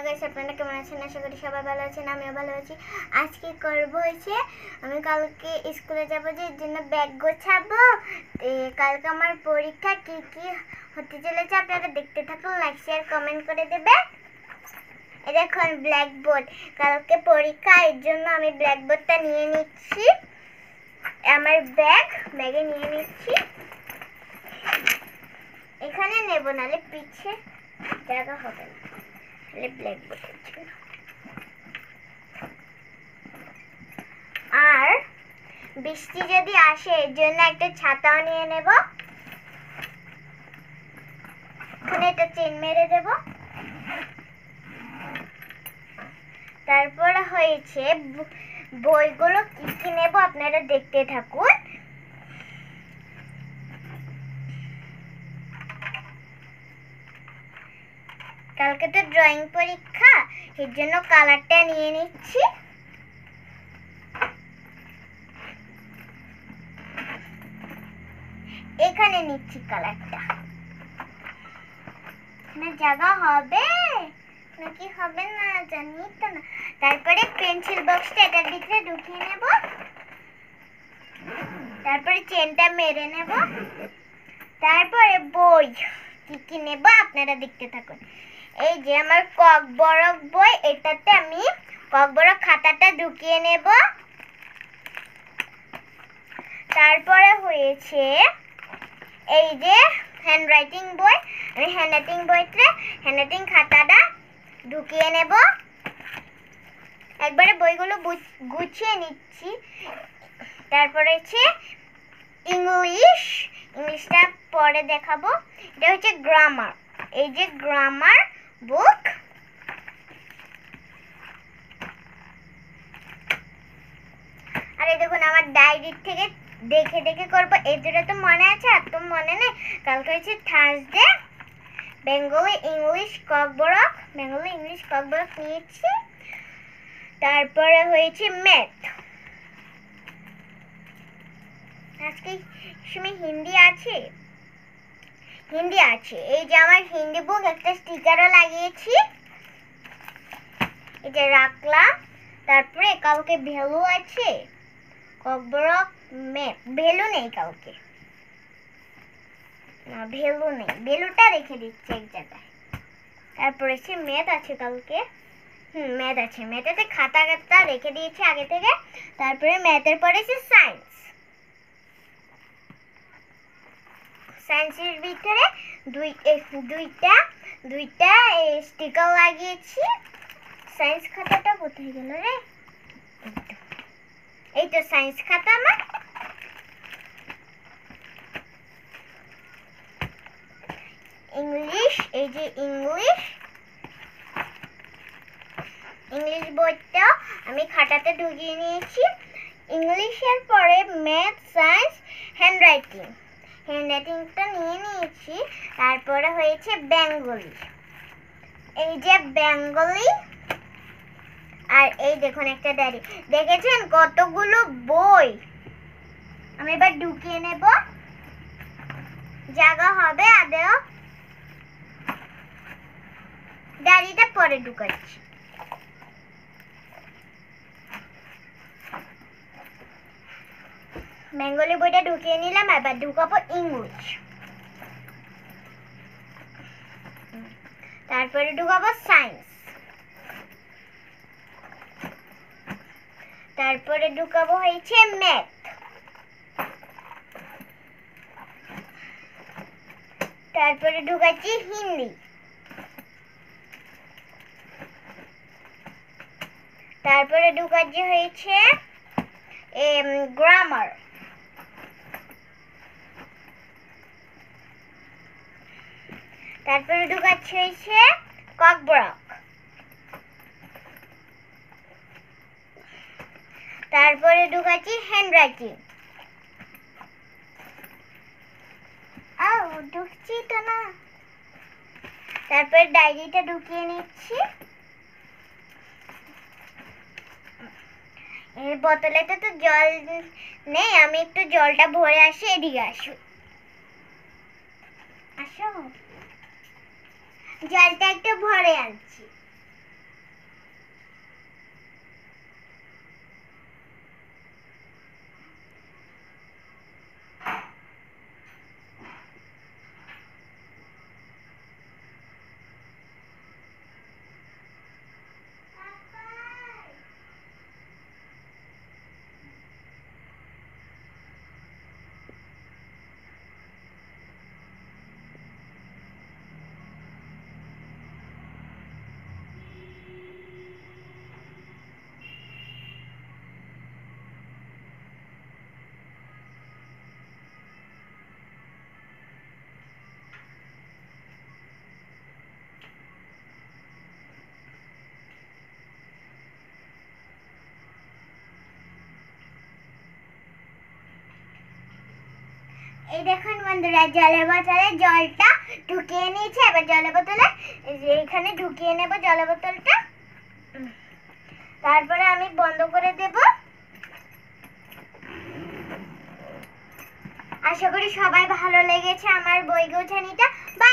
Hello guys, আপনারা কেমন আছেন? আশা করি সবাই ভালো আছেন, আমিও ভালো আছি। আজকে করব হচ্ছে আমি কালকে স্কুলে যাব, যে এর জন্য ব্যাগ গোছাবো। কালকে আমার পরীক্ষা, কি কি হতে চলেছে আপনারা দেখতে থাকুন, লাইক শেয়ার কমেন্ট করে দেবে। এই দেখুন ব্ল্যাকবোর্ড, কালকে পরীক্ষা, এর জন্য আমি ব্ল্যাকবোর্ডটা নিয়ে নিচ্ছি আমার ব্যাগে নিয়ে নিচ্ছি। এখানে নেব, নাহলে পিছে জায়গা হবে না, ব্ল্যাকবোর্ডের জন্য। আর বৃষ্টি যদি আসে, এর জন্য একটা ছাতাও নিয়ে নেব। এখানে একটা চেন মেরে দেব। তারপরে হয়েছে বইগুলো কি কি নেব আপনারা দেখতে থাকুন। কালকে তো ড্রয়িং পরীক্ষা, এর জন্য কালারটা নিয়ে নিচ্ছি। এখানে নিচ্ছি কালারটা। জায়গা হবে নাকি হবে না জানি তো না। তারপরে পেন্সিল বক্সটা এটার ভিতরে ঢুকিয়ে নেব। তারপরে চেনটা মেরে নেব। তারপরে বই কি কি নেব আপনারা দেখতে থাকুন। এই যে আমার ককবরক বই, এটাতে আমি ককবরক খাতাটা ঢুকিয়ে নেব। তারপরে হয়েছে এই যে হ্যান্ডরাইটিং বই, আমি হ্যান্ডরাইটিং বইতে হ্যান্ডরাইটিং খাতাটা ঢুকিয়ে নেব। একবারে বইগুলো গুছিয়ে নিচ্ছি। তারপরে হচ্ছে ইংলিশটা পরে দেখাবো। এটা হচ্ছে গ্রামার, এই যে গ্রামার বুক। আর এই দেখুন আমার ডায়েরি থেকে দেখে দেখে করবো, এই দুটো তো মনে আছে, আর তো মনে নেই। কালকে হচ্ছে থার্সডে, বেঙ্গলি ইংলিশ ককবরক নিয়েছি। তারপরে হয়েছে ম্যাথ। আজকে সময় হিন্দি আছে। এই যে আমার হিন্দি বুক, একটা স্টিকারও লাগিয়েছি, এই যে রাখলাম। তারপরে কালকে ভ্যালু আছে, ককবরক ম্যাথ, ভ্যালু নেই কালকে, না ভ্যালু নেই, ভ্যালুটা রেখে দিচ্ছি এক জায়গায়। তারপরে সে ম্যাথ আছে কালকে, ম্যাথ আছে, ম্যাথেতে খাতা রেখে দিয়েছি আগে থেকে। তারপরে ম্যাথের পরে সে সায়েন্সের ভিতরে দুইটা স্টিকার লাগিয়েছি। সায়েন্স খাতাটা কোথায় গেল রে? এই তো সায়েন্স খাতা আমার। ইংলিশ, এই যে ইংলিশ বইটা আমি খাতাতে ঢুকিয়ে নিয়েছি। ইংলিশের পরে ম্যাথ, সায়েন্স, হ্যান্ডরাইটিংটা নিয়ে নিয়েছি। তারপরে হয়েছে বেঙ্গলি, এই যে বেঙ্গলি। আর এই দেখুন একটা ডায়েরি, দেখেছেন কতগুলো বই। আমি এবার ঢুকিয়ে নেব, জায়গা হবে আদেও। ডায়েরিটা পরে ঢুকাচ্ছি। বেঙ্গলি বইটা ঢুকিয়ে নিলাম, এবার ঢুকাবো ইংলিশ। তারপরে ঢুকাবো সায়েন্স। তারপরে ঢুকাবো হয়েছে ম্যাথ। তারপরে ঢুকাচ্ছি হিন্দি। তারপরে ঢুকাচ্ছি হয়েছে গ্রামার। তারপরে ঢুকাচ্ছি হয়েছে ককবরক। তারপরে ঢুকাচ্ছি হ্যান্ডরাইটিং। ঢুকছি তো না। তারপরে ডায়েরিটা ঢুকিয়ে নিচ্ছি। এর বোতলেতে তো জল নেই, আমি একটু জলটা ভরে আসি, এদিকে আসো। জলটা একটু ভরে আনছি। এই দেখুন বন্ধুরা, জলের বোতলে জলটা ঢুকিয়ে নিয়েছি। এবার জলের বোতলে এখানে ঢুকিয়ে নেব জলের বোতলটা। তারপরে আমি বন্ধ করে দেব। আশা করি সবাই ভালো লেগেছে আমার বই গোছানিটা। বাই।